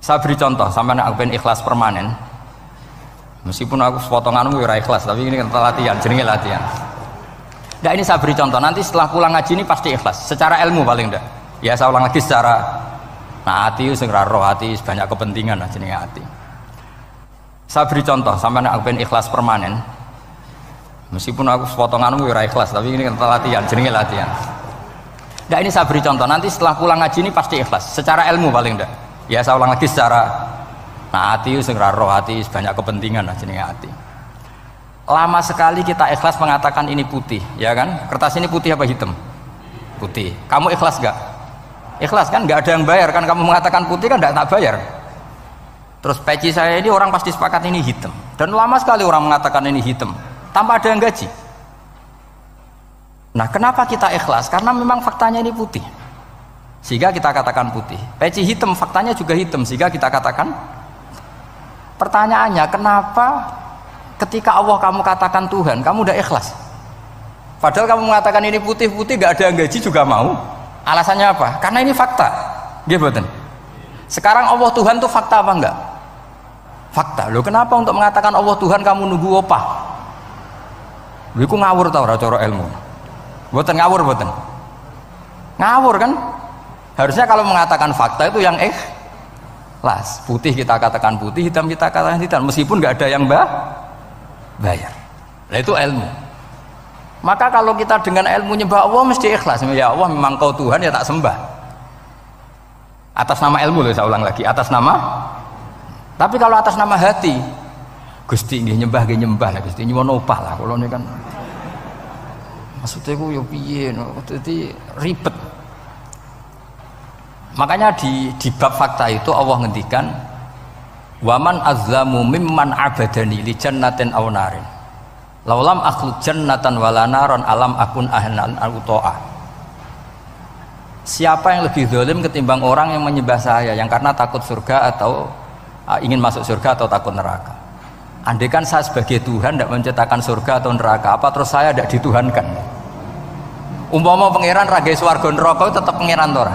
Saya beri contoh, sampai aku pengen ikhlas permanen. Meskipun aku potonganmu ya ikhlas, tapi ini kan latihan, jenenge latihan. Nah ini saya beri contoh, nanti setelah pulang ngaji ini pasti ikhlas. Secara ilmu paling enggak. Ya saya ulang lagi secara hati itu segera roh hati banyak kepentingan lah jenenge hati. Saya beri contoh, sampai aku pengen ikhlas permanen. Meskipun aku potonganmu ya ikhlas, tapi ini kan latihan, jenenge latihan. Nah ini saya beri contoh, nanti setelah pulang ngaji ini pasti ikhlas. Secara ilmu paling enggak. Ya saya ulang lagi secara hati itu segera roh hati banyak kepentingan lah jenenge hati. Lama sekali kita ikhlas mengatakan ini putih, ya kan? Kertas ini putih apa hitam? Putih. Kamu ikhlas gak? Ikhlas kan? Gak ada yang bayar kan? Kamu mengatakan putih kan gak tak bayar. Terus peci saya ini orang pasti sepakat ini hitam. Dan lama sekali orang mengatakan ini hitam tanpa ada yang gaji. Nah kenapa kita ikhlas? Karena memang faktanya ini putih sehingga kita katakan putih. Peci hitam faktanya juga hitam sehingga kita katakan. Pertanyaannya kenapa ketika Allah kamu katakan Tuhan kamu udah ikhlas, padahal kamu mengatakan ini putih-putih gak ada yang gaji juga mau. Alasannya apa? Karena ini fakta. Gimana? Sekarang Allah Tuhan itu fakta apa enggak? Fakta. Loh kenapa untuk mengatakan Allah Tuhan kamu nunggu opah? Lho iku ngawur tau ora cara ilmu. Mboten ngawur mboten. Ngawur kan? Harusnya kalau mengatakan fakta itu yang ikhlas. Putih kita katakan putih, hitam kita katakan hitam, meskipun nggak ada yang bayar. Nah itu ilmu. Maka kalau kita dengan ilmu nyembah Allah mesti ikhlas. Ya Allah memang kau Tuhan ya tak sembah. Atas nama ilmu loh, saya ulang lagi, atas nama. Tapi kalau atas nama hati, Gusti nggih nyembah nggih nyembah lah Gusti nyuwun opah lah kalau ini kan. Maksudnya ku yo piye no, dadi ribet. Makanya di bab fakta itu Allah ngendikan waman azlamu mimman abadani li jannatin aw narin laulam akhluq jannatan wala naron alam akun ahlan al-uto'ah. Siapa yang lebih zalim ketimbang orang yang menyembah saya yang karena takut surga atau ingin masuk surga atau takut neraka. Andai kan saya sebagai Tuhan tidak menciptakan surga atau neraka, apa terus saya tidak dituhankan? Umpama pangeran ragai swarga neraka tetap pangeran tora,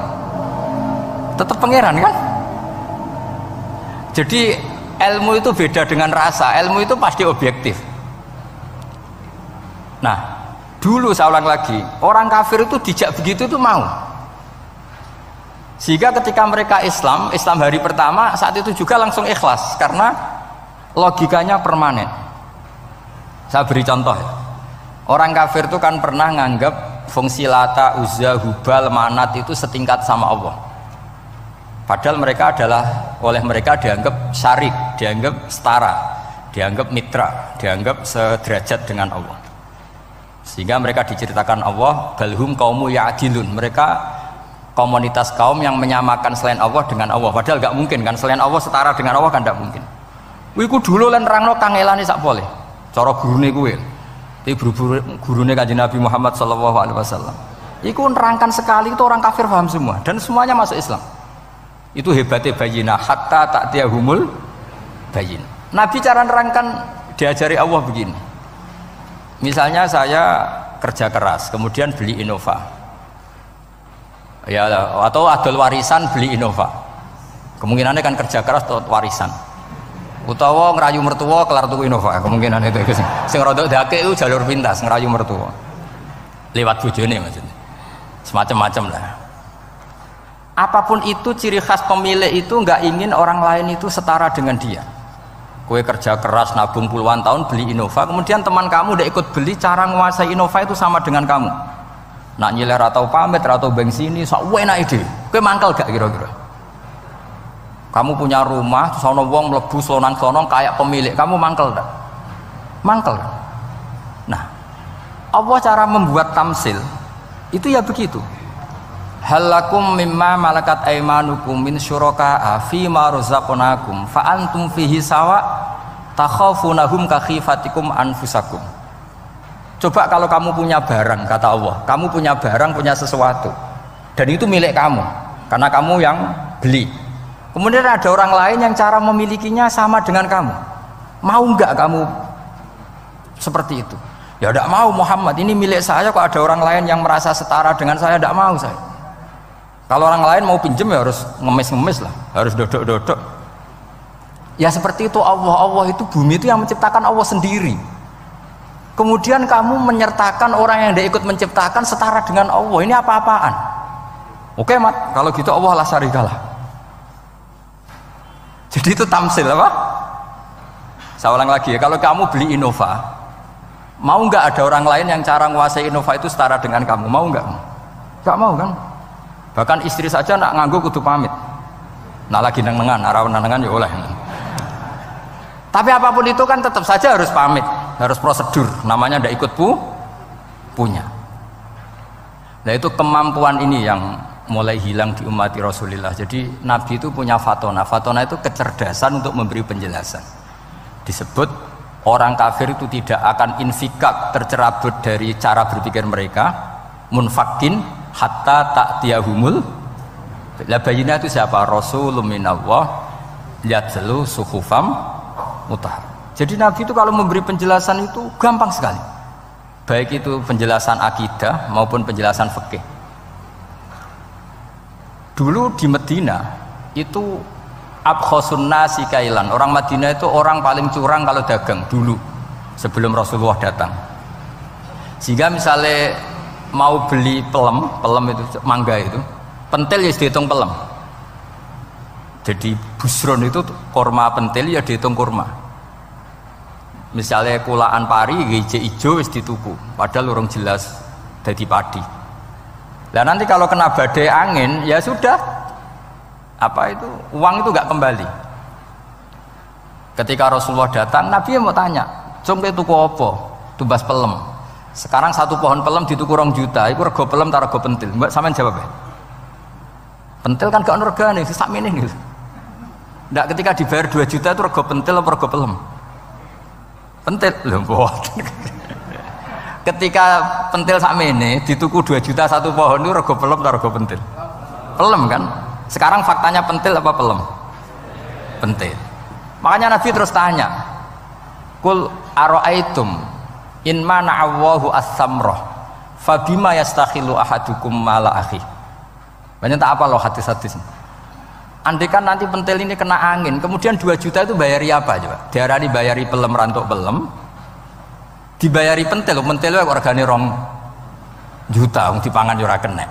tetap pangeran kan? Jadi ilmu itu beda dengan rasa. Ilmu itu pasti objektif. Nah, dulu saya ulang lagi, orang kafir itu dijak begitu itu mau. Sehingga ketika mereka Islam hari pertama saat itu juga langsung ikhlas karena logikanya permanen. Saya beri contoh ya. Orang kafir itu kan pernah nganggap fungsi Lata, Uzza, Hubal, Manat itu setingkat sama Allah. Padahal mereka oleh mereka dianggap syarik, dianggap setara, dianggap mitra, dianggap sederajat dengan Allah. Sehingga mereka diceritakan Allah balhum qaumu ya'dilun. Mereka komunitas kaum yang menyamakan selain Allah dengan Allah. Padahal gak mungkin kan, selain Allah setara dengan Allah kan gak mungkin. Iku dulu lan nerangno kangelane sak boleh. Cara gurune kuwi. Iki gurune Kanjeng Nabi Muhammad sallallahu alaihi wasallam. Iku nerangkan sekali itu orang kafir paham semua dan semuanya masuk Islam. Itu hebatnya bayina hatta ta'tiyahumul bayin. Nabi cara nerangkan diajari Allah begini. Misalnya saya kerja keras, kemudian beli Innova. Ya, atau adol warisan beli Innova. Kemungkinannya kan kerja keras atau warisan. Utawa ngerayu mertua kelar tuku Innova, kemungkinan itu sing rodok dake itu jalur pintas ngerayu mertua. Lewat bojone maksudnya. Semacam-macam lah. Apapun itu ciri khas pemilik itu nggak ingin orang lain itu setara dengan dia. Kue kerja keras nabung puluhan tahun beli Innova, kemudian teman kamu udah ikut beli, cara menguasai Innova itu sama dengan kamu. Nak nyiler atau pamit atau bensini, sok enak ide. Kue mangkel gak kira-kira? Kamu punya rumah, sono wong mlebu slonang-slonong kayak pemilik, kamu mangkel gak? Mangkel. Nah, Allah cara membuat tamsil itu ya begitu. Halakum mimma malakat aimanukum min syuraka'a fi ma razaqnakum fa antum fihi sawa takhafunahum ka khifatikum anfusakum. Coba kalau kamu punya barang, kata Allah, kamu punya barang, punya sesuatu dan itu milik kamu karena kamu yang beli. Kemudian ada orang lain yang cara memilikinya sama dengan kamu. Mau enggak kamu seperti itu? Ya tidak mau Muhammad, ini milik saya kok ada orang lain yang merasa setara dengan saya, tidak mau saya. Kalau orang lain mau pinjem ya harus ngemis-ngemis lah, harus dodok-dodok. Ya seperti itu Allah itu bumi itu yang menciptakan Allah sendiri. Kemudian kamu menyertakan orang yang tidak ikut menciptakan setara dengan Allah. Ini apa-apaan? Oke mat, kalau gitu Allah la syarikalah. Jadi itu tamsil apa? Saya ulang lagi ya, kalau kamu beli Innova, mau nggak ada orang lain yang cara menguasai Innova itu setara dengan kamu? Mau nggak? Nggak mau kan? Bahkan istri saja nak nganggo kudu pamit. Nah lagi nengan, arah nengan ya oleh. Tapi apapun itu kan tetap saja harus pamit, harus prosedur. Namanya ndak ikut punya. Nah itu kemampuan ini yang mulai hilang di umat Rasulullah. Jadi Nabi itu punya fatona. Fatona itu kecerdasan untuk memberi penjelasan. Disebut orang kafir itu tidak akan infikak, tercerabut dari cara berpikir mereka, munfakin hatta ta'tiyahumul. La bayina itu siapa? Rasulun minallah yatlu suhufam mutahhar. Jadi Nabi itu kalau memberi penjelasan itu gampang sekali. Baik itu penjelasan akidah maupun penjelasan fikih. Dulu di Medina itu abkhosun nasi kailan. Orang Madinah itu orang paling curang kalau dagang dulu sebelum Rasulullah datang. Sehingga misalnya mau beli pelem itu mangga itu, pentil ya dihitung pelem. Jadi busron itu kurma pentil ya dihitung kurma. Misalnya kulaan pari hijau ijo wis dituku, padahal urung jelas dadi padi. Nah nanti kalau kena badai angin ya sudah, apa itu uang itu nggak kembali. Ketika Rasulullah datang, Nabi mau tanya, "Cung tuku apa?" Tumbas pelem. Sekarang satu pohon pelem dituku 2 juta, itu rego pelem ta rego pentil? Mbak sampean jawab ya. Pentil kan gak ono regane, sakmene gitu. Ndak ketika dibayar 2 juta itu rego pentil apa rego pelem? Pentil lho mboten. Ketika pentil sakmene dituku 2 juta satu pohon itu rego pelem ta rego pentil? Pelem kan? Sekarang faktanya pentil apa pelem? Pentil. Makanya Nabi terus tanya, "Qul ara'aitum in mana'allahu as-samrah fabima yastakhilu ahadukum mala akhi." Banyak tak apa loh hadis-hadis. Andai kan nanti pentil ini kena angin, kemudian 2 juta itu bayari apa coba? Diarani bayari pelem rantuk pelem, dibayari pentil itu regane 2 juta, dipangan ora kena.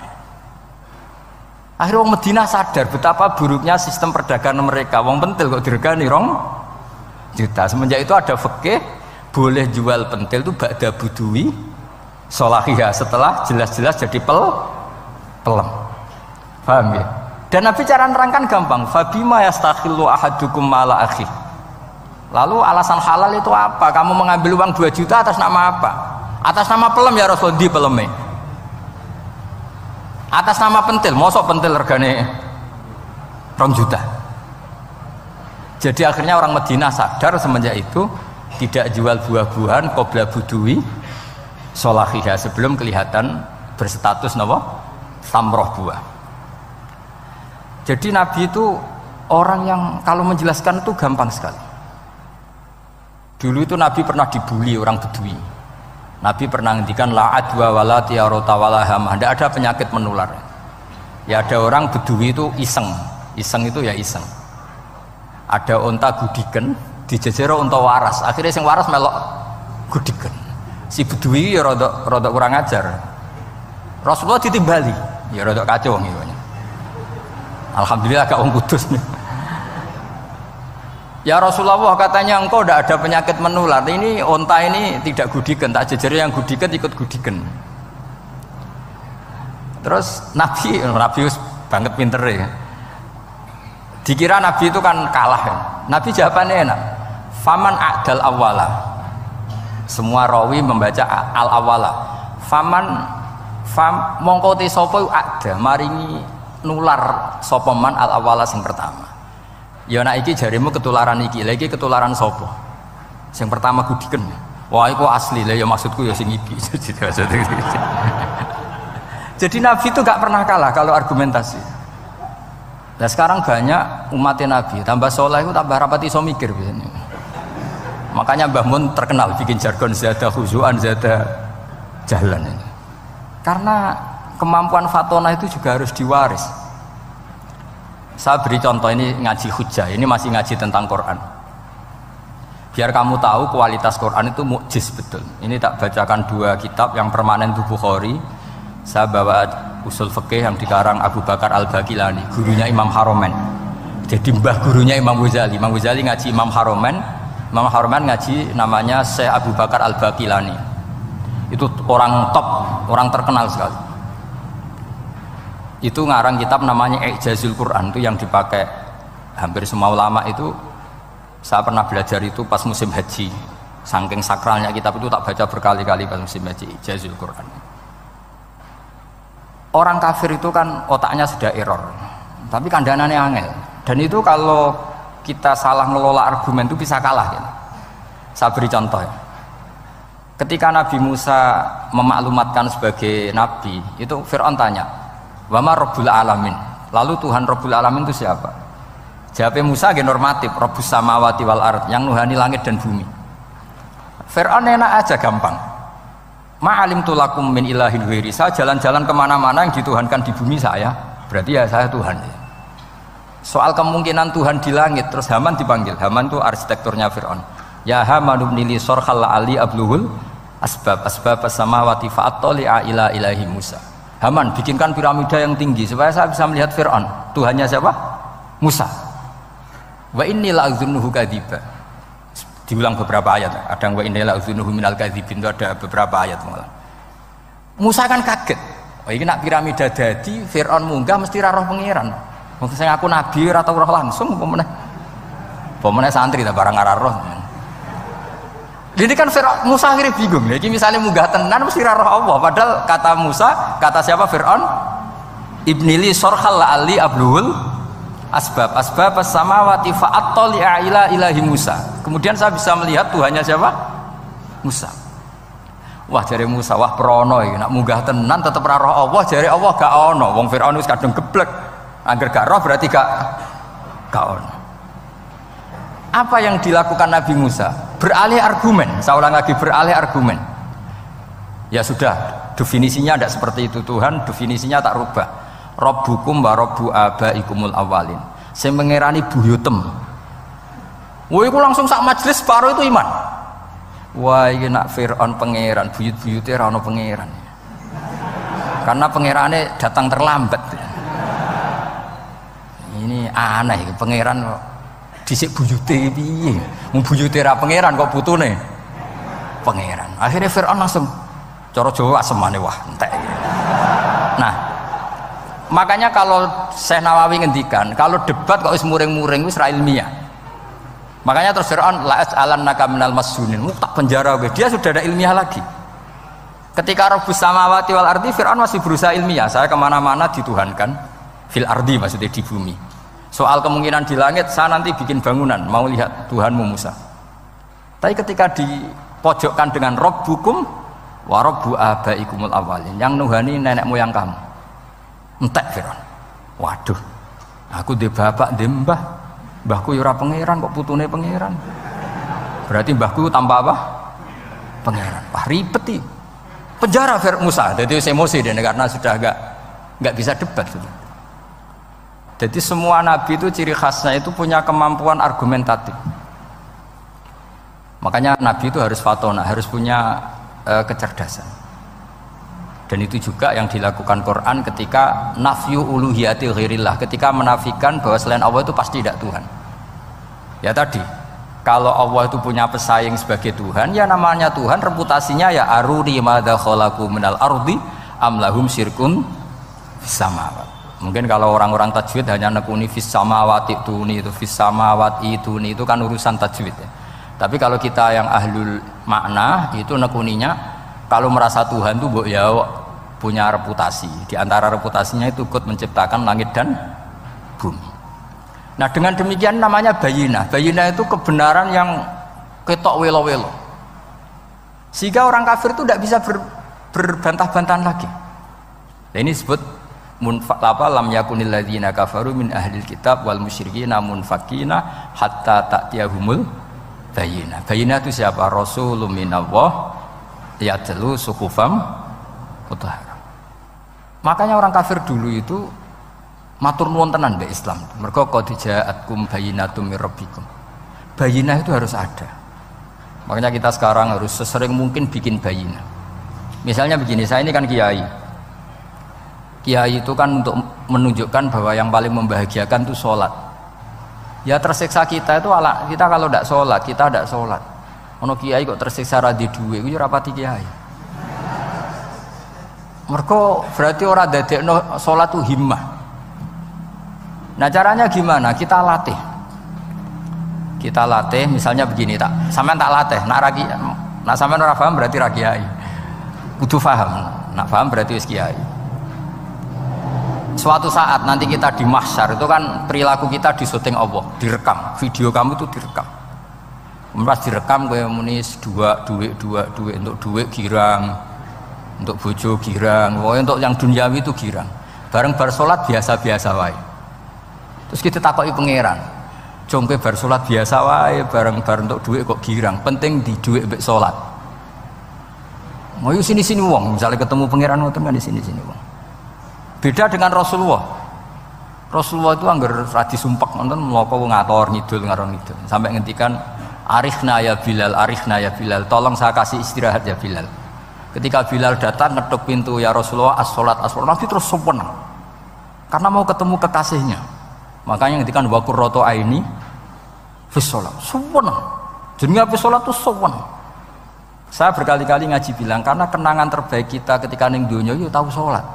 Akhirnya orang Madinah sadar betapa buruknya sistem perdagangan mereka. Wong pentil kok diregani 2 juta. Semenjak itu ada fikih boleh jual pentil itu ba'da budui sholahiyah, setelah jelas-jelas jadi pelem. Paham ya? Dan Nabi cara nerangkan gampang. Fabima yastakhillu ahadukum mala akhi. Lalu alasan halal itu apa? Kamu mengambil uang 2 juta atas nama apa? Atas nama pelem ya Rasul, di peleme. Atas nama pentil, mosok pentil regane 2 juta. Jadi akhirnya orang Madinah sadar semenjak itu tidak jual buah-buahan qobla budui sholahiyah, sebelum kelihatan berstatus napa? Samroh buah. Jadi Nabi itu orang yang kalau menjelaskan itu gampang sekali. Dulu itu Nabi pernah dibully orang Bedui. Nabi pernah ngendikan la adwa wala tiarota wala hamah, tidak ada penyakit menular. Ya ada orang Bedui itu iseng itu ya iseng. Ada unta gudiken, dijejero unta waras. Akhirnya sing waras melok gudiken. Si Bedui ya rodok kurang ajar. Rasulullah ditimbali, ya rodok kacau gitu. Alhamdulillah agak orang kudus nih. Ya Rasulullah, katanya engkau tidak ada penyakit menular. Ini onta ini tidak gudikan, tak jejeri yang gudikan ikut gudikan. Terus Nabi banget pinter ya. Dikira Nabi itu kan kalah ya. Nabi jawabannya enak. Faman a'dal awala. Semua rawi membaca al awala. Mongko te sapa ada maringi nular sapa man al awala sing pertama. Ya nek iki jarimu ketularan iki, lagi ketularan sapa? Sing pertama gudiken. Wah iku asli lah ya, maksudku ya sing iki. Jadi Nabi itu gak pernah kalah kalau argumentasi. Nah sekarang banyak umatnya Nabi tambah soleh itu tambah rapat iso mikir biasanya. Makanya Mbah Mun terkenal bikin jargon zada khuzuan zada jalan ini. Karena kemampuan fatona itu juga harus diwaris. Saya beri contoh, ini ngaji hujjah, ini masih ngaji tentang Quran. Biar kamu tahu kualitas Quran itu mukjiz betul. Ini tak bacakan 2 kitab yang permanen itu Bukhari. Saya bawa usul fikih yang dikarang Abu Bakar Al-Baqilani, gurunya Imam Haromen. Jadi mbah gurunya Imam Ghazali. Imam Ghazali ngaji Imam Haromen. Imam Haromen ngaji namanya Syekh Abu Bakar Al-Baqilani. Itu orang top, orang terkenal sekali. Itu ngarang kitab namanya I'jazul Quran, itu yang dipakai hampir semua ulama itu. Saya pernah belajar itu pas musim haji. Saking sakralnya kitab itu tak baca berkali-kali pas musim haji, I'jazul Quran. Orang kafir itu kan otaknya sudah error, tapi kandanannya angel. Dan itu kalau kita salah ngelola argumen itu bisa kalah gitu. Saya beri contoh ya. Ketika Nabi Musa memaklumatkan sebagai nabi, itu Fir'aun tanya, "Wa ma Rabbul Alamin?" Lalu Tuhan Rabbul Alamin itu siapa? Jawabnya Musa ge normatif, Rabbus samawati wal ard, yang nuhani langit dan bumi. Fir'aun enak aja, gampang. Ma'alimtu lakum min ilahin ghairi. Saya jalan-jalan kemana-mana yang dituhankan di bumi saya, berarti ya saya Tuhan. Soal kemungkinan Tuhan di langit, terus Haman dipanggil. Haman itu arsitekturnya Fir'aun. Ya Haman ibn li sorkhal ali abluhul asbab as-samawati fa'attali'a ila ilahi Musa. Haman bikinkan piramida yang tinggi supaya saya bisa melihat Fir'aun. Tuhannya siapa? Musa. Wa inni la'adzunuhu kadziba. Diulang beberapa ayat. Ada wa inni la'adzunuhu minal kadzibin, itu ada beberapa ayat malah. Musa kan kaget. Oh ini nak piramida dadi Fir'aun munggah mesti ra roh pangeran. Wong sing aku nabi ora tau roh langsung pemenang santri ta barang ora roh. Ini kan Fir'aun, Musa akhirnya bingung. Jadi misalnya munggah tenan mesti ra roh Allah, padahal kata Musa, kata siapa Fir'aun? Ibnili sorkhal ali abluhul asbab as-samawati fa'attali'a ila ilahi Musa. Kemudian saya bisa melihat Tuhannya siapa? Musa. Wah jare Musa, wah prono iki nak munggah tenan tetep ra roh Allah, jare Allah gak ono. Wong Firaun wis kadung geblek. Angger gak roh berarti gak ono. Apa yang dilakukan Nabi Musa? Beralih argumen. Saya ulang lagi, beralih argumen. Ya sudah, definisinya tidak seperti itu. Tuhan definisinya tak rubah. Rabbukum wa rabbu abaikumul awalin. Saya mengerani buyutem. Wah, itu langsung sak majelis separuh itu iman. Wah, ini nak Fir'aun pangeran, buyut-buyutnya rano pangeran. Karena pangerannya datang terlambat. Ini aneh, pangeran dhisik buyute piye? Mung buyute ra pangeran kok putune pangeran. Akhirnya Fir'aun langsung cara Jawa asemane wah entek. Nah, makanya kalau Syekh Nawawi ngendikan, kalau debat kok wis muring-muring wis ra ilmiah. Makanya terus Fir'aun la as'alannaka minal masjunin, tak penjara gue. Dia sudah ada ilmiah lagi. Ketika Rabbus samawati wal ardi, Fir'aun masih berusaha ilmiah. Saya kemana-mana dituhankan fil ardi, maksudnya di bumi. Soal kemungkinan di langit, saya nanti bikin bangunan, mau lihat Tuhanmu Musa. Tapi ketika dipojokkan dengan Rabbukum wa rabbu abaikumul awalin, yang nuhani nenek moyang kamu, entek Fir'aun. Waduh, aku di bapak di mbah, mbahku yura pangeran kok putune pangeran. Berarti mbahku tanpa apa? Pangeran. Wah ribet. Penjara Musa. Jadi emosi dia karena sudah nggak bisa debat sudah. Jadi semua nabi itu ciri khasnya itu punya kemampuan argumentatif. Makanya nabi itu harus fatona, harus punya kecerdasan. Dan itu juga yang dilakukan Quran ketika nafyu uluhiyati ghairillah, ketika menafikan bahwa selain Allah itu pasti tidak Tuhan. Ya tadi, kalau Allah itu punya pesaing sebagai Tuhan, ya namanya Tuhan, reputasinya ya aruni madza khalaqu minal ardi am lahum syirkun fis samawati. Mungkin kalau orang-orang tajwid hanya nekuni fis samawati tuni, itu fis samawati tuni, itu kan urusan tajwid ya. Tapi kalau kita yang ahlul makna itu nekuninya kalau merasa Tuhan itu ya punya reputasi. Di antara reputasinya itu ikut menciptakan langit dan bumi. Nah dengan demikian namanya bayinah. Bayinah itu kebenaran yang ketok welo-welo. Sehingga orang kafir itu tidak bisa berbantah-bantahan lagi. Nah, ini disebut lam yakunil ladzina kafaru min ahlil kitab wal musyrikina munfakina hatta ta'tiyahumul bayinah. Bayinah itu siapa? Rasulun minallah yatlu suhufam mutahharah. Makanya orang kafir dulu itu matur nuwun tenan mbek Islam. Mergo qad ja'atkum bayyinatum mir rabbikum. Bayinah itu harus ada. Makanya kita sekarang harus sesering mungkin bikin bayina. Misalnya begini, saya ini kan kiai. Kiai itu kan untuk menunjukkan bahwa yang paling membahagiakan itu sholat. Ya tersiksa kita itu kita kalau tidak sholat, kita tidak sholat. Ono kiai kok tersiksa radhi duwe, itu rapati kiai. Mereka berarti orang dadekno sholat itu himmah. Nah caranya gimana? Kita latih misalnya begini tak, sampean tak latih, nak sampean ora paham berarti ra kiai. Kudu paham, nak paham berarti wis kiai. Suatu saat nanti kita di mahsyar itu kan perilaku kita disuting Allah, direkam, video kamu itu direkam. Pas direkam kowe muni duit untuk duit girang, untuk bojo girang, pokoknya untuk yang duniawi itu girang. Bareng bar salat biasa-biasa wae. Terus kita takoki pangeran, jongke bar salat biasa wae, bareng untuk duit kok girang. Penting di duit mbek salat. Mau sini-sini wong, misalnya ketemu pangeran ngoten kan di sini-sini wong. Beda dengan Rasulullah. Rasulullah itu anggar radi sumpek nonton mloko ngator ngidul ngaron ngidul. Sampai ngendikan arifna ya Bilal, tolong saya kasih istirahat ya Bilal. Ketika Bilal datang ngetuk pintu, ya Rasulullah as-sholat, Nabi terus sopan. Karena mau ketemu kekasihnya. Makanya ngendikan wa qurratu aini fis sholat. Sopan. Jenenge fis sholat itu sopan. Saya berkali-kali ngaji bilang karena kenangan terbaik kita ketika ning donya itu tahu sholat.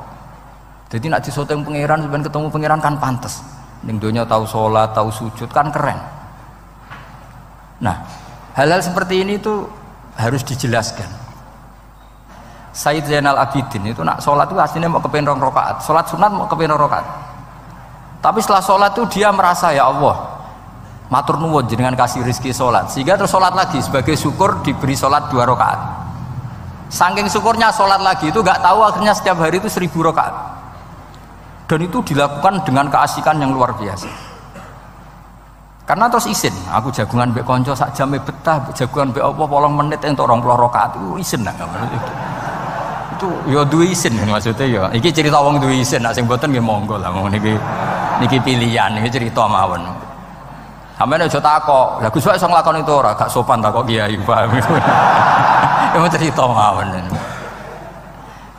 Jadi nak disoteng pangeran, sebenarnya ketemu pangeran kan pantas. Ning donya tahu sholat, tahu sujud kan keren. Nah, hal-hal seperti ini tuh harus dijelaskan. Sayyid Zainal Abidin itu nak sholat itu aslinya mau kepengen 2 rakaat, sholat sunat mau kepengen 2 rakaat. Tapi setelah sholat itu dia merasa ya Allah, matur nuwun jenengan kasih rezeki sholat, sehingga terus sholat lagi sebagai syukur diberi sholat 2 rakaat. Saking syukurnya sholat lagi itu nggak tahu akhirnya setiap hari itu 1000 rakaat. Dan itu dilakukan dengan keasikan yang luar biasa. Karena terus isin, aku jagungan mbek konco sak jame betah, jagungan mbek apa 8 menit entuk 20 rakaat itu isin nah. Itu ya duwe isin maksudnya ya. Iki cerita wong duwe isin, nek sing mboten nggih monggo lah niki pilihan, niki cerita mawon. Sampeyan aja takok, lha Gus wae iso nglakoni itu ora, gak sopan takok kiai, paham. Itu cerita mawon.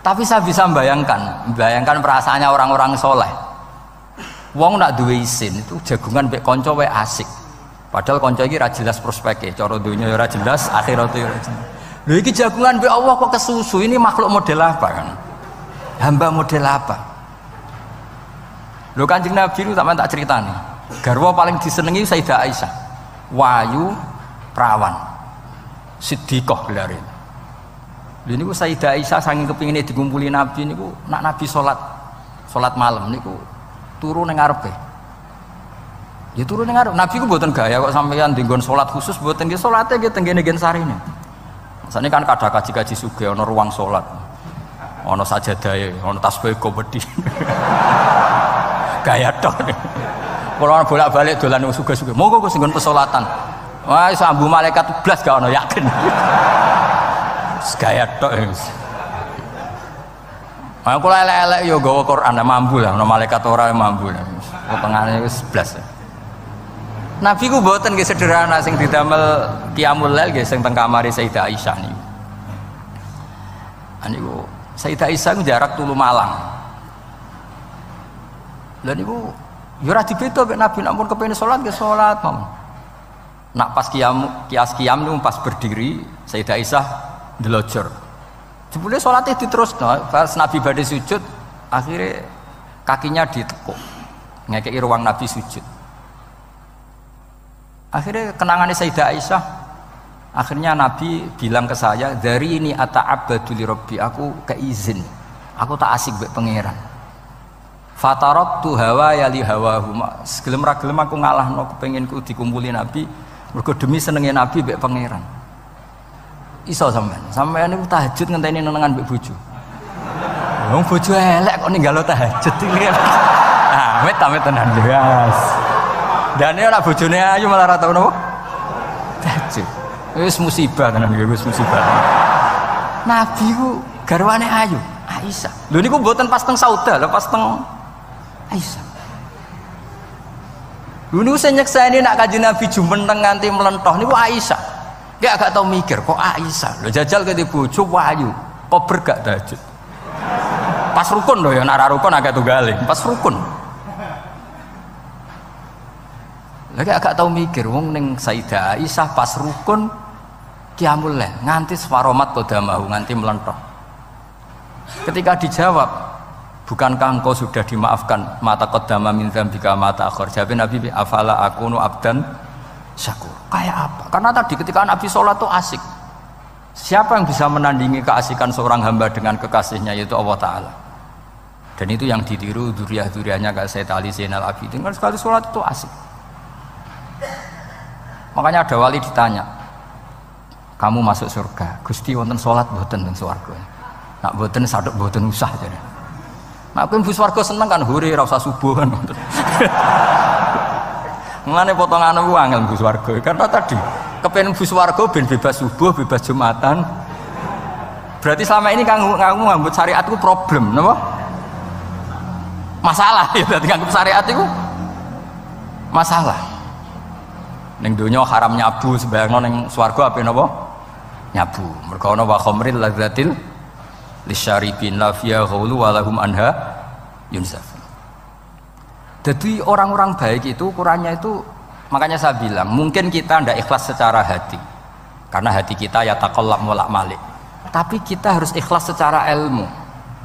Tapi saya bisa bayangkan perasaannya orang-orang soleh. Wong nak duwe isin itu jagungan mbek kanca wae asik. Padahal kanca iki ra jelas prospeke, cara donya ya ora jelas, akhirat ya ora jelas. Lho iki jagungan mbek Allah kok kesusu, ini makhluk model apa kan? Hamba model apa? Lho Kanjeng Nabi itu tak ceritani. Garwa paling disenengi Sayyidah Aisyah. Wayu perawan. Siddiqah gelare. Lha niku Sayyidah Aisyah saking kepingine dikumpuli Nabi niku nak Nabi salat malam niku turu ning ngarepe. Ya turu ning ngarep. Nabi ku mboten gaya kok sampeyan dinggon salat khusus mboten nggih salate nggih teng ngene sarine. Masane kan kada kaji-kaji sugih ana ruang salat. Ana sajadahe, ana tasbih komedi. Gaya tok. Kula bolak-balik dolan wong sugih-sugih. Monggo Gus nggon pesolatan. Wah iso ambu malaikat blas gak ana yakin. Gaya tok wis. Aku elek-elek yo gawa Quran mampu lah, ana malaikat ora mampu lah. Potongane wis 11. Nabi ku mboten nggih sederhana sing didamel qiyamul lail nggih sing teng kamare Sayyidah Aisyah niku. Niku Sayyidah Aisyah ku jarak tulu Malang. Lha niku yo ora dibeda mek Nabi nek pun kepengin salat nggih salat mawon. Nak pas qiyam niku pas berdiri Sayyidah Aisyah ndelojor. Jebule salate diterusno, pas Nabi badhe sujud, akhirnya kakinya ditekuk. Ngekeki ruang Nabi sujud. Akhirnya kenangannya Sayyidah Aisyah, akhirnya Nabi bilang ke saya, dari ini ata'abbadu li rabbi, aku keizin. Aku tak asik mbek pangeran. Fataraktu hawa ya li hawahu. Segelem ra gelem aku ngalahno kepenginku dikumpuli Nabi, mergo demi senenge Nabi mbek pangeran. Iso sampean niku tahajud ngenteni nenengan mbek bojo. Wong bojo elek kok ninggalo tahajud iki. Ah, amit tenan jelas. Dane ora bojone ayu malah ora tau napa? Tahajud. Wis musibah tenan iki, wis musibah. Nabi ku garwane ayu, Aisyah. Lho niku mboten pas teng Sauda, lho pas teng Aisyah. Lho niku sing nyekseni nak Kanjeng Nabi jumeneng nganti mlentoh niku Aisyah. Dia agak tahu mikir, kok Aisyah, lo jajal ke bojo wayu, kok bergak tahajud. Pas rukun loh ya, nara rukun agak tunggaling, pas rukun. Lagi agak tahu mikir, wong neng Sayyidah Aisyah pas rukun qiyamul lail nganti swaromat qadamahu nganti melentok. Ketika dijawab, bukankah engkau sudah dimaafkan mata qaddama min dzambika mata akhir? Jawab Nabi, afala akunu abdan syakur. Kayak apa? Karena tadi ketika Nabi sholat tuh asik. Siapa yang bisa menandingi keasikan seorang hamba dengan kekasihnya, yaitu Allah Ta'ala. Dan itu yang ditiru duriah-duriahnya kayak Sayyid Ali Zainal Abidin, kan sekali sholat itu asik. Makanya ada wali ditanya, kamu masuk surga, Gusti wonten sholat boten teng swarga. Nak boten sadok boten usah jadi. Nak kowe mlebu swarga seneng kan hore ora usah subuh kan. Ngene potongan aku angel mlebu swarga. Karena tadi kepen mlebu swarga ben bebas subuh, bebas Jumatan. Berarti selama ini kamu ngambut syariat itu problem, napa? Masalah ya, berarti ngambut syariat itu masalah. Ning donya haram nyabu, sebayangno ning swarga ape napa? Nyabu. Mergo ana wa khamril ladzatil lisyaribin la fiya ghulu wa lahum anha yunsaf. Jadi orang-orang baik itu ukurannya itu, makanya saya bilang mungkin kita tidak ikhlas secara hati karena hati kita ya taqallab mulak malik, tapi kita harus ikhlas secara ilmu,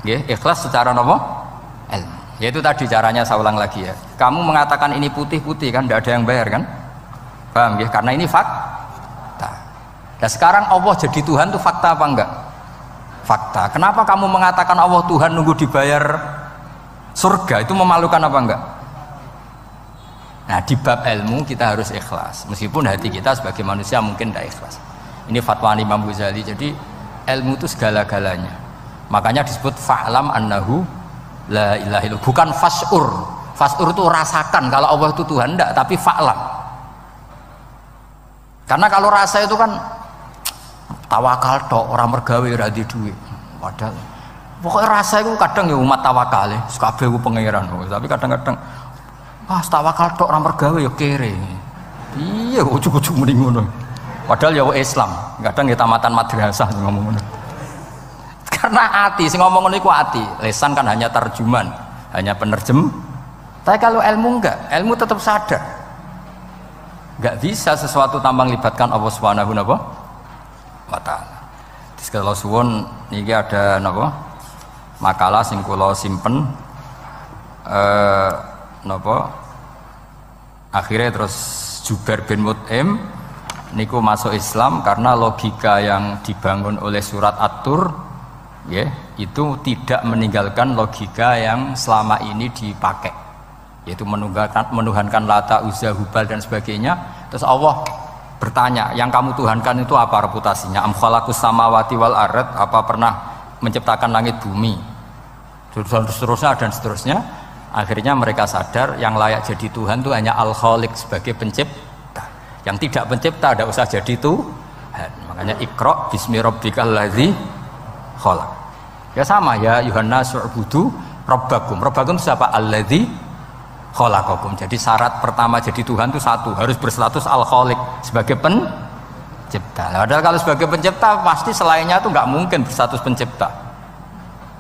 ya, ikhlas secara apa? Ilmu. Yaitu tadi caranya saya ulang lagi ya, kamu mengatakan ini putih-putih kan tidak ada yang bayar kan, paham ya, karena ini fakta. Dan sekarang Allah jadi Tuhan itu fakta apa enggak? Fakta. Kenapa kamu mengatakan Allah Tuhan nunggu dibayar surga, itu memalukan apa enggak? Nah, di bab ilmu kita harus ikhlas, meskipun hati kita sebagai manusia mungkin tidak ikhlas. Ini fatwa Imam Ghazali. Jadi ilmu itu segala-galanya. Makanya disebut fa'lam annahu la ilaha illallah, bukan fas'ur. Fas'ur itu rasakan kalau Allah itu Tuhan, enggak, tapi fa'lam. Karena kalau rasa itu kan tawakal tok, orang mergawe ora di duit. Padahal pokoknya rasa itu kadang ya umat tawakal ya, kabeh ku pangeran. Tapi kadang-kadang tawakal tok orang mergawe ya kere. Iya, ujug-ujug muni ngono. Padahal ya Islam, kadang ya tamatan madrasah ngomong ngono. Karena hati sing ngomong ngono iku hati. Lesan kan hanya terjemahan, hanya penerjem. Tapi kalau ilmu enggak, ilmu tetap sadar. Enggak bisa sesuatu tanpa melibatkan Allah Subhanahu wa ta'ala. Terus kalau suwun niki ada napa? Makalah sing kula simpen napa? Akhirnya terus Jubair bin Mut'im niku masuk Islam karena logika yang dibangun oleh surat At-Tur ya, itu tidak meninggalkan logika yang selama ini dipakai, yaitu menuhankan Lata, Uzza, Hubal dan sebagainya. Terus Allah bertanya, yang kamu tuhankan itu apa reputasinya? Am khalaqus samawati wal ard, apa pernah menciptakan langit bumi? Seterusnya dan seterusnya. Akhirnya mereka sadar yang layak jadi Tuhan itu hanya Al-Khaliq sebagai pencipta. Yang tidak pencipta tidak usah jadi Tuhan. Makanya Iqra bismi rabbikal ladzi khalaq. Ya sama ya, Yuhannas u'budu rabbakum. Rabbakum siapa? Alladzi khalaqakum. Jadi syarat pertama jadi Tuhan itu satu, harus berstatus Al-Khaliq sebagai pencipta. Padahal kalau sebagai pencipta pasti selainnya itu nggak mungkin berstatus pencipta.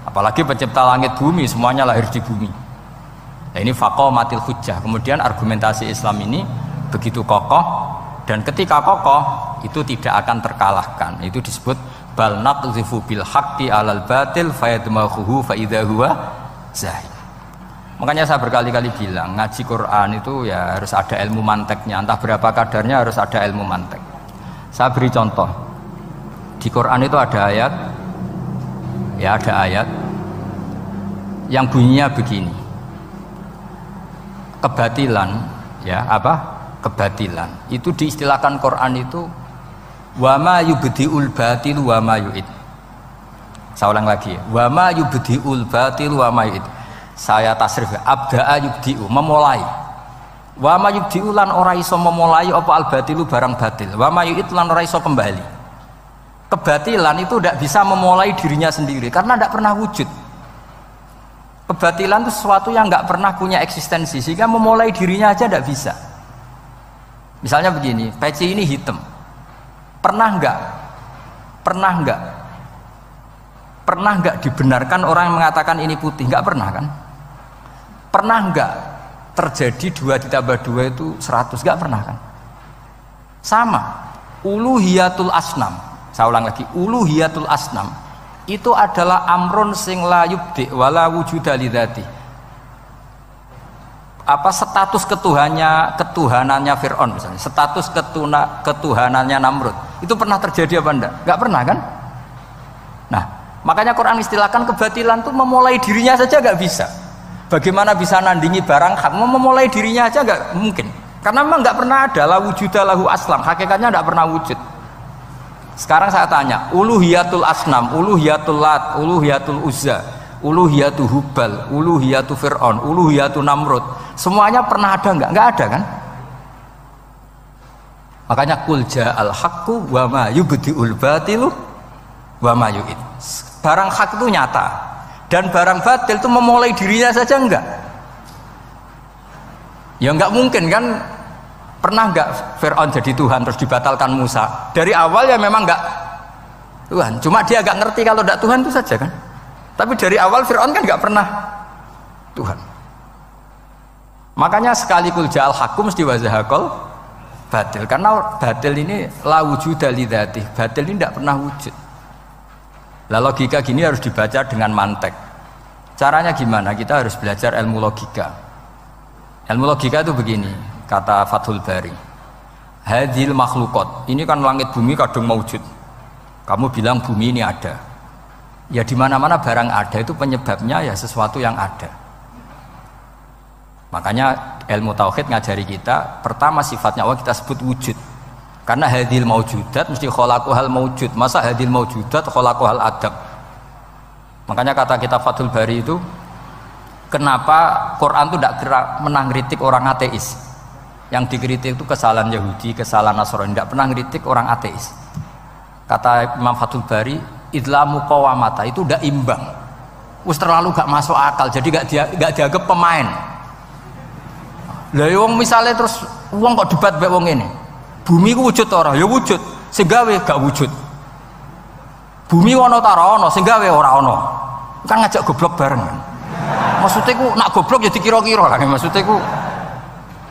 Apalagi pencipta langit bumi, semuanya lahir di bumi. Nah, ini faqamatil hujjah. Kemudian argumentasi Islam ini begitu kokoh, dan ketika kokoh itu tidak akan terkalahkan. Itu disebut bal naqdhifu bil haqqi 'alal batil fayadmaghuhu fa idza huwa zahid. Makanya saya berkali-kali bilang ngaji Quran itu ya harus ada ilmu manteknya, entah berapa kadarnya harus ada ilmu mantek. Saya beri contoh. Di Quran itu ada ayat, ya ada ayat yang bunyinya begini. Kebatilan, ya apa? Kebatilan. Itu diistilahkan Quran itu wa ma yubdiul batil wa ma yu'id. Saya ulang lagi. Wa ma yubdiul batil wa ma yu'id. Saya tasrif abda'a yubdi'u, memulai. Wa ma yubdi'u lan ora iso memulai apa al-batilu barang batil. Wa ma yu'id lan ora iso kembali. Kebatilan itu tidak bisa memulai dirinya sendiri karena tidak pernah wujud. Kebatilan itu sesuatu yang nggak pernah punya eksistensi, sehingga memulai dirinya aja tidak bisa. Misalnya begini, peci ini hitam. Pernah enggak dibenarkan orang yang mengatakan ini putih? Enggak pernah kan? Pernah enggak terjadi 2 ditambah 2 itu 100? Enggak pernah kan? Sama. Uluhiyatul asnam. Saya ulang lagi, uluhiyatul asnam itu adalah amrun sing la yubdi wala wujuda lidzati. Apa status ketuhanannya Fir'aun misalnya, status ketuhanannya Namrud itu pernah terjadi apa enggak? Enggak pernah kan? Nah, makanya Quran istilahkan kebatilan itu memulai dirinya saja enggak bisa. Bagaimana bisa nandingi barang hak? Memulai dirinya aja enggak mungkin. Karena memang enggak pernah ada la wujuda lahu aslam, hakikatnya enggak pernah wujud. Sekarang saya tanya, uluhiyatul asnam, uluhiyatul lat, uluhiyatul uzza, uluhiyatul hubal, uluhiyatul fir'aun, uluhiyatul namrud, semuanya pernah ada enggak? Enggak ada kan? Makanya kul ja'al haqqu wa ma yubdi'ul batilu wa ma yu'id. Barang hak itu nyata dan barang batil itu memulai dirinya saja enggak? Ya enggak mungkin kan? Pernah enggak Fir'aun jadi Tuhan terus dibatalkan Musa? Dari awal ya memang enggak Tuhan, cuma dia enggak ngerti kalau enggak Tuhan itu saja kan. Tapi dari awal Fir'aun kan enggak pernah Tuhan. Makanya sekali kul ja'al haqqu mesti wazahakol batil, karena batil ini la wujuda lidzati, batil ini enggak pernah wujud. Lah logika gini harus dibaca dengan mantek. Caranya gimana? Kita harus belajar ilmu logika. Ilmu logika itu begini, kata Fathul Bari, hadhil makhlukot, ini kan langit bumi kadung maujud. Kamu bilang bumi ini ada, ya di mana-mana barang ada itu penyebabnya ya sesuatu yang ada. Makanya ilmu tauhid ngajari kita, pertama sifatnya Allah kita sebut wujud, karena hadhil maujudat mesti khalaqahal maujud, masa hadhil maujudat khalaqahal adam. Makanya kata kita Fathul Bari itu, kenapa Quran itu tidak menang kritik orang ateis? Yang dikritik itu kesalahan Yahudi, kesalahan Nasrani, tidak pernah kritik orang ateis. Kata Imam Fathul Bari, idlamu qawamata itu udah imbang, us terlalu gak masuk akal, jadi gak dianggap pemain. Lah wong misalnya terus wong kok debat mbek wong ini, bumi ku wujud ora? Ya wujud, sing gawe gak wujud. Bumi ono ta ora ono, sing gawe ora ono. Kan ngajak goblok bareng kan. Maksudnya ku nak goblok ya dikira-kira kan, maksudnya ku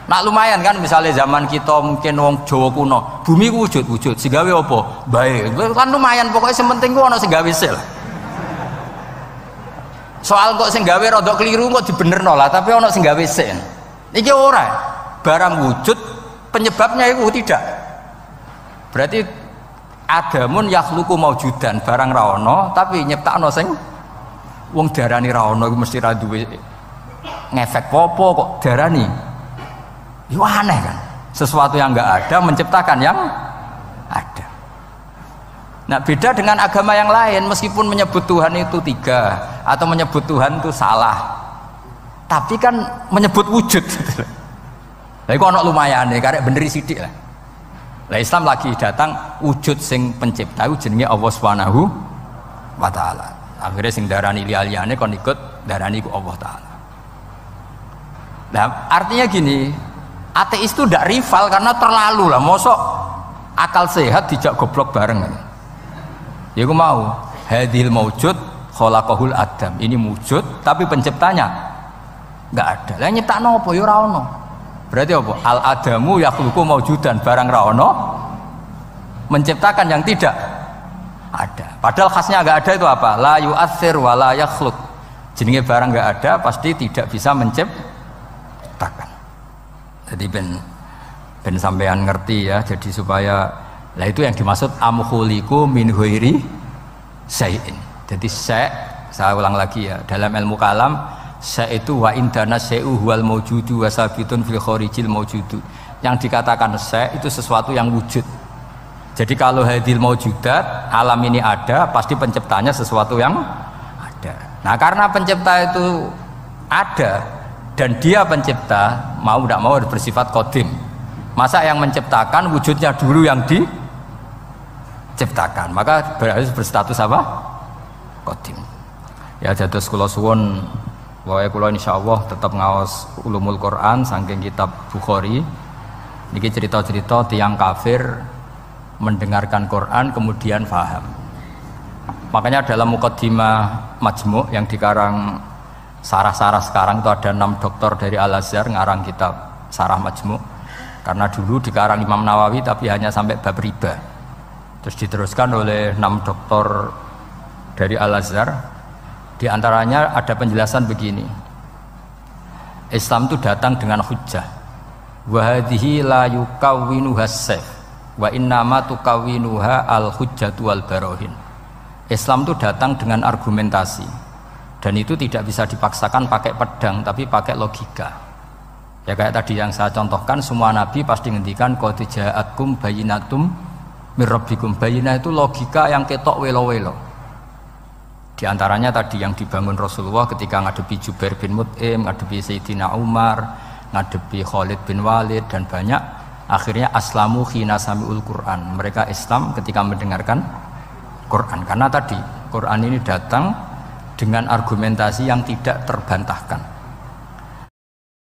nak lumayan kan, misalnya zaman kita mungkin wong Jawa kuno, bumi ku wujud, sing gawe apa? Bae. Kan lumayan, pokoknya sing penting ku ono sing gawe sel. Soal kok sing gawe rada keliru kok dibenerno lah, tapi ono sing gawe sel. Iki ora. Barang wujud penyebabnya itu tidak. Berarti adamun yakhluqu maujudan, barang ra ono tapi nyiptakno sing wong darani ra ono iku mesti ra duwe ngefek apa kok darani. Itu aneh kan, sesuatu yang enggak ada menciptakan yang ada. Nah beda dengan agama yang lain, meskipun menyebut Tuhan itu 3 atau menyebut Tuhan itu salah, tapi kan menyebut wujud gitu. Lah iku ana lumayan nih, karek beneri sithik lah. Lah Islam lagi datang wujud sing pencipta jenenge Allah Subhanahu wa taala. Akhirnya sing darani liyane kon ikut darani ku Allah taala. Nah artinya gini, ateis itu tidak rival karena terlalu lah, mosok akal sehat dijak goblok bareng. Ya aku mau hadil maujud khalaqahul adam, ini wujud tapi penciptanya enggak ada. Lah nyiptakno apa ya ora ono. Berarti apa? Al adamu yakhluqu maujudan, barang ra ono menciptakan yang tidak ada. Padahal khasnya enggak ada itu apa? La yu'athir wa la yakhluq. Jenenge barang enggak ada pasti tidak bisa menciptakan. Jadi ben sampean ngerti ya, jadi supaya lah itu yang dimaksud amkhuliku min ghairi syai'in. Jadi saya ulang lagi ya, dalam ilmu kalam syai' itu wa indana syai'u huwal maujudu wa sabitun fil kharijil maujudu. Yang dikatakan syai' itu sesuatu yang wujud. Jadi kalau hadil maujudat, alam ini ada, pasti penciptanya sesuatu yang ada. Nah karena pencipta itu ada dan dia pencipta, mau tidak mau harus bersifat qadim. Masa yang menciptakan wujudnya dulu yang diciptakan, maka harus berstatus apa? Qadim. Ya dados kula suwun wae kula insyaallah tetap ngaos ulumul Quran saking kitab Bukhari. Niki cerita-cerita tiyang kafir mendengarkan Quran kemudian faham. Makanya dalam muqaddimah Majmu' yang dikarang sarah-sarah sekarang itu ada 6 doktor dari Al-Azhar ngarang kitab Sarah Majmu'. Karena dulu dikarang Imam Nawawi tapi hanya sampai bab riba. Terus diteruskan oleh 6 doktor dari Al-Azhar. Di antaranya ada penjelasan begini. Islam itu datang dengan hujjah. Wa hadhihi la yukawwinuha as-sayf wa innama tukawwinuha al-hujjatu wal barahin. Islam itu datang dengan argumentasi. Dan itu tidak bisa dipaksakan pakai pedang tapi pakai logika. Ya kayak tadi yang saya contohkan, semua nabi pasti ngendikan qad ja'akum bayyinatum mir rabbikum. Bayyinah itu logika yang ketok welo-welo. Di antaranya tadi yang dibangun Rasulullah ketika ngadepi Jubair bin Mut'im, ngadepi Sayyidina Umar, ngadepi Khalid bin Walid dan banyak, akhirnya aslamu khina sami'ul Quran. Mereka Islam ketika mendengarkan Quran. Karena tadi Quran ini datang dengan argumentasi yang tidak terbantahkan.